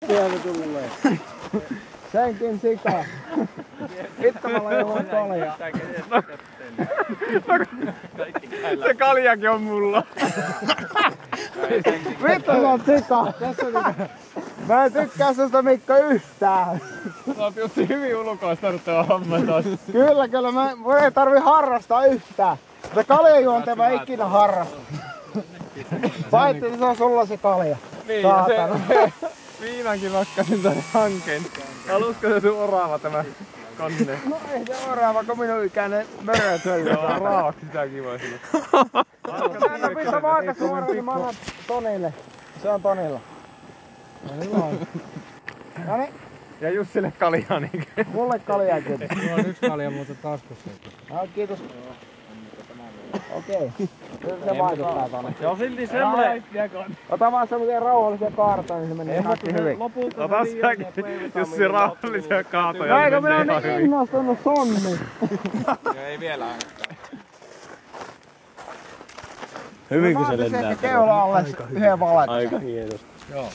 Sieltä tulee. Senkin sika. Vittamalla jollain kalja. Se kaljakin on mulla. Vittu sä oot sika. Mä en tykkää susta Mikko yhtään. Sä oot Jussi hyvin ulkoistanut tuo homma taas. Kyllä, mun ei tarvi harrastaa yhtään. Se kaljajuonte mä ikinä harrastan. Paitsi se on sulla se kalja. Niin, ja se viinankin nakkasin tänne hankkeen. Halusko se sun oraava tämä konne? No ei se oraava, kun minun ikäinen mörötöllä. Joo, raavaksi sitäkin voi sillä. Mä pistän vaaka suoraan, niin mä annan Tonille. Se on Tonilla. Noniin. Ja Jussille kaljaa niin. Mulle kaljaa kiitos. Mulla on yksi kalja muuten taskussa. Kiitos. Okei. Se vaikuttaa tonne. Joo, silti semmonen. Ota vaan semmosia rauhallisia kaartoja, niin se menee kaikki hyvin. Ota säkin Jussi rauhallisia kaatoja. No eikö minä oon niin innostunut sonni? Ei vielä ainakaan. Hyvinkö se lentää? Keula alle yhden valaksen. Aika hienosti. Joo.